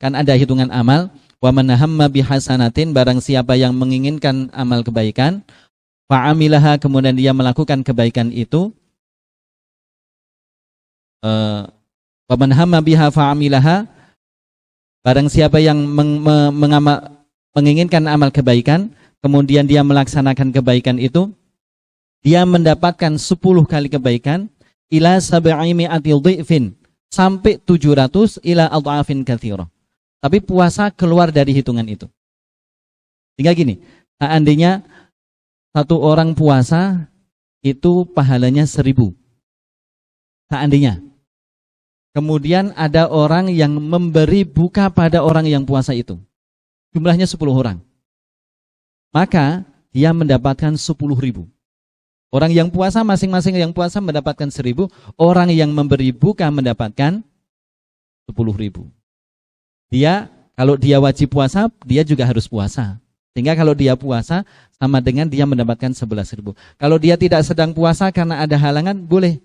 Kan ada hitungan amal. Wa man hamma bihasanatin, barang siapa yang menginginkan amal kebaikan, fa'amilaha, kemudian dia melakukan kebaikan itu. Wa man hamma biha fa'amilaha, barang siapa yang menginginkan amal kebaikan, kemudian dia melaksanakan kebaikan itu, dia mendapatkan 10 kali kebaikan, ila sab'i mi'ati dhifin, sampai 700 ila adhafin katsira. Tapi puasa keluar dari hitungan itu. Tinggal gini, seandainya satu orang puasa itu pahalanya 1000. Seandainya. Kemudian ada orang yang memberi buka pada orang yang puasa itu. Jumlahnya 10 orang. Maka dia mendapatkan 10.000. Orang yang puasa, masing-masing yang puasa mendapatkan 1000. Orang yang memberi buka mendapatkan 10.000. Dia, kalau dia wajib puasa, dia juga harus puasa. Sehingga kalau dia puasa, sama dengan dia mendapatkan 11.000. Kalau dia tidak sedang puasa karena ada halangan, boleh.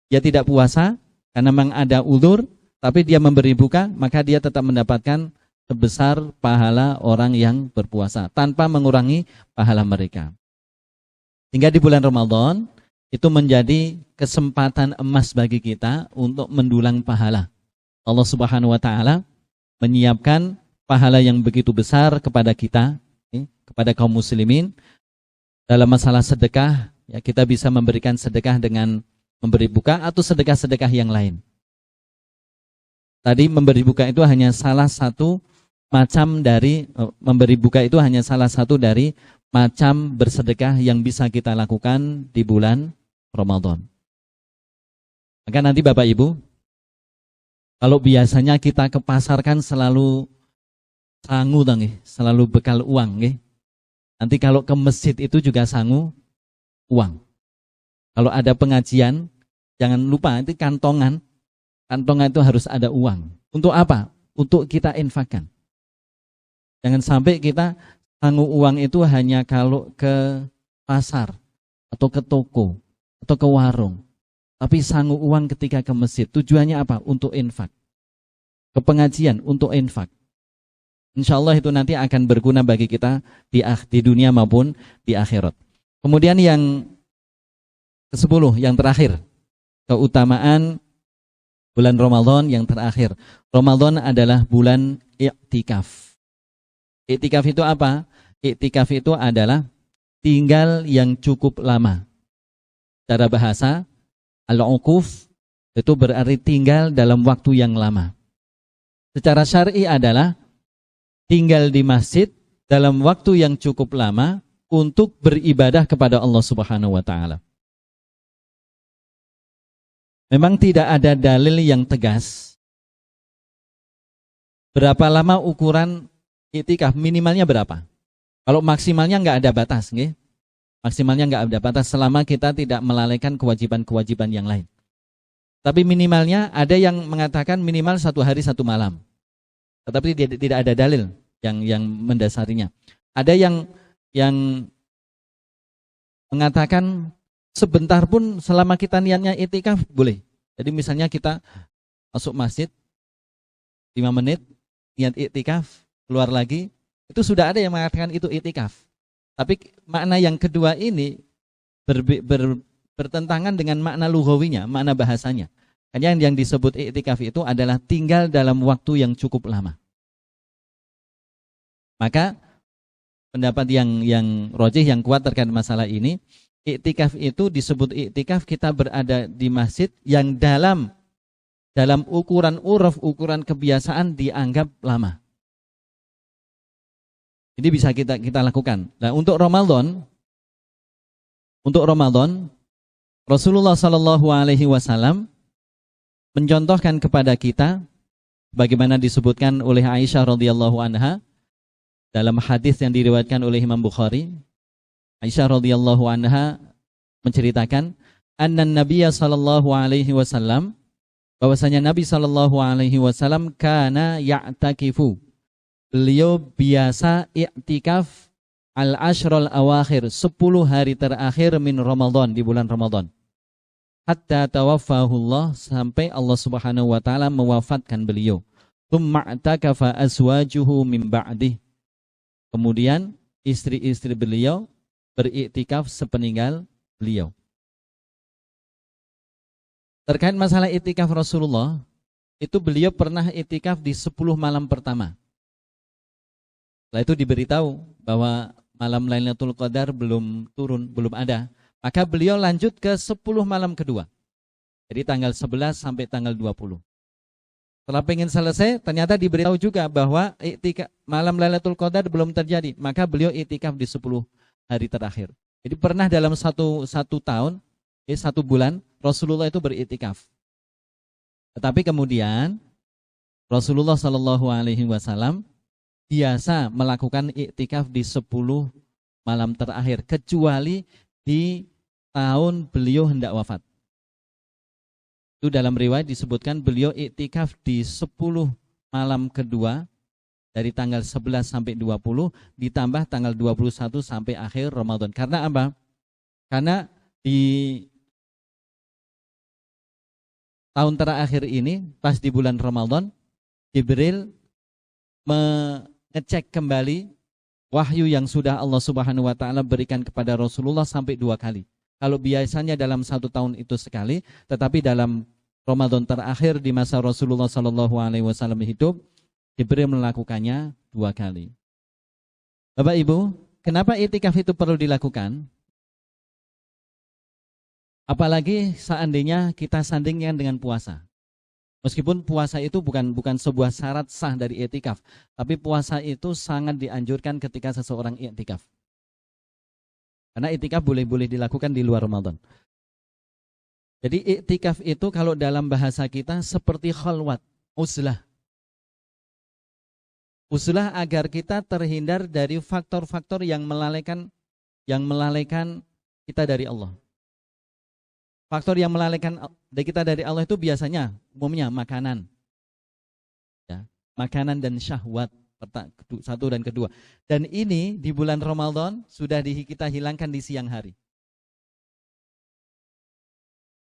Dia tidak puasa karena memang ada uzur, tapi dia memberi buka, maka dia tetap mendapatkan sebesar pahala orang yang berpuasa, tanpa mengurangi pahala mereka. Hingga di bulan Ramadan, itu menjadi kesempatan emas bagi kita untuk mendulang pahala. Allah Subhanahu wa Ta'ala menyiapkan pahala yang begitu besar kepada kita, kepada kaum muslimin. Dalam masalah sedekah, ya, kita bisa memberikan sedekah dengan memberi buka atau sedekah-sedekah yang lain. Tadi memberi buka itu hanya salah satu macam dari memberi buka itu hanya salah satu dari macam bersedekah yang bisa kita lakukan di bulan Ramadan. Maka nanti Bapak Ibu, kalau biasanya kita ke pasar kan selalu sangu, selalu bekal uang. Nanti kalau ke masjid itu juga sangu uang. Kalau ada pengajian, jangan lupa nanti kantongan itu harus ada uang. Untuk apa? Untuk kita infakkan. Jangan sampai kita sangu uang itu hanya kalau ke pasar, atau ke toko, atau ke warung. Tapi sangu uang ketika ke masjid, tujuannya apa? Untuk infak. Ke pengajian, untuk infak. Insya Allah itu nanti akan berguna bagi kita di dunia maupun di akhirat. Kemudian yang ke-10, yang terakhir. Keutamaan bulan Ramadan yang terakhir. Ramadan adalah bulan i'tikaf. I'tikaf itu apa? I'tikaf itu adalah tinggal yang cukup lama. Secara bahasa, al-uquf itu berarti tinggal dalam waktu yang lama. Secara syar'i adalah tinggal di masjid dalam waktu yang cukup lama untuk beribadah kepada Allah Subhanahu wa Ta'ala. Memang tidak ada dalil yang tegas berapa lama ukuran i'tikaf, minimalnya berapa. Kalau maksimalnya nggak ada batas, nggih. Maksimalnya nggak ada batas selama kita tidak melalaikan kewajiban-kewajiban yang lain. Tapi minimalnya ada yang mengatakan minimal 1 hari 1 malam. Tetapi tidak ada dalil yang mendasarinya. Ada yang mengatakan sebentar pun selama kita niatnya i'tikaf boleh. Jadi misalnya kita masuk masjid 5 menit niat i'tikaf, keluar lagi, itu sudah ada yang mengatakan itu i'tikaf. Tapi makna yang kedua ini bertentangan dengan makna lughawinya, makna bahasanya. Yang disebut i'tikaf itu adalah tinggal dalam waktu yang cukup lama. Maka pendapat yang rajih, yang kuat terkait masalah ini, i'tikaf itu disebut i'tikaf kita berada di masjid yang dalam ukuran uruf, ukuran kebiasaan dianggap lama. Ini bisa kita lakukan. Nah, untuk Ramadan Rasulullah Shallallahu Alaihi Wasallam mencontohkan kepada kita, bagaimana disebutkan oleh Aisyah radhiyallahu anha dalam hadis yang diriwayatkan oleh Imam Bukhari. Aisyah radhiyallahu anha menceritakan, anna Nabiyya Shallallahu Alaihi Wasallam, bahwasanya Nabi Shallallahu Alaihi Wasallam kana ya'takifu. Beliau biasa i'tikaf al-ashrul awakhir, 10 hari terakhir min Ramadan, di bulan Ramadan. Hatta tawaffahullah, sampai Allah Subhanahu wa Ta'ala mewafatkan beliau. Tsumma i'takafa azwajuhu min ba'dih. Kemudian istri-istri beliau beriktikaf sepeninggal beliau. Terkait masalah iktikaf Rasulullah, itu beliau pernah iktikaf di 10 malam pertama. Setelah itu diberitahu bahwa malam Lailatul Qadar belum turun, belum ada. Maka beliau lanjut ke 10 malam kedua. Jadi tanggal 11 sampai tanggal 20. Setelah pengen selesai, ternyata diberitahu juga bahwa malam Lailatul Qadar belum terjadi. Maka beliau iktikaf di 10 hari terakhir. Jadi pernah dalam satu tahun, 1 bulan, Rasulullah itu beriktikaf. Tetapi kemudian Rasulullah SAW biasa melakukan iktikaf di 10 malam terakhir, kecuali di tahun beliau hendak wafat. Itu dalam riwayat disebutkan beliau iktikaf di 10 malam kedua, dari tanggal 11 sampai 20, ditambah tanggal 21 sampai akhir Ramadan. Karena apa? Karena di tahun terakhir ini, pas di bulan Ramadan, Jibril mengecek kembali wahyu yang sudah Allah Subhanahu wa taala berikan kepada Rasulullah sampai 2 kali. Kalau biasanya dalam 1 tahun itu sekali, tetapi dalam Ramadan terakhir di masa Rasulullah SAW hidup, Jibril melakukannya 2 kali. Bapak Ibu, kenapa iktikaf itu perlu dilakukan? Apalagi seandainya kita sandingkan dengan puasa. Meskipun puasa itu bukan sebuah syarat sah dari iktikaf, tapi puasa itu sangat dianjurkan ketika seseorang iktikaf. Karena iktikaf boleh dilakukan di luar Ramadan. Jadi iktikaf itu kalau dalam bahasa kita seperti khalwat, uzlah. Uzlah agar kita terhindar dari faktor-faktor yang melalaikan kita dari Allah. Faktor yang melalaikan kita dari Allah itu biasanya umumnya makanan, ya, makanan dan syahwat, 1 dan 2. Dan ini di bulan Ramadan sudah kita hilangkan di siang hari.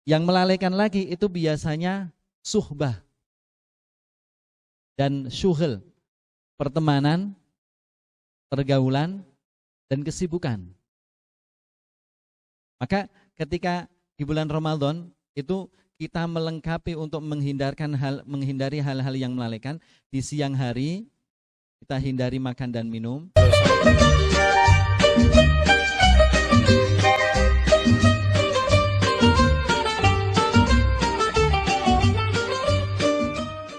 Yang melalaikan lagi itu biasanya suhbah dan syughul, pertemanan, pergaulan, dan kesibukan. Maka ketika di bulan Ramadan itu kita melengkapi untuk menghindari hal-hal yang melalaikan. Di siang hari kita hindari makan dan minum.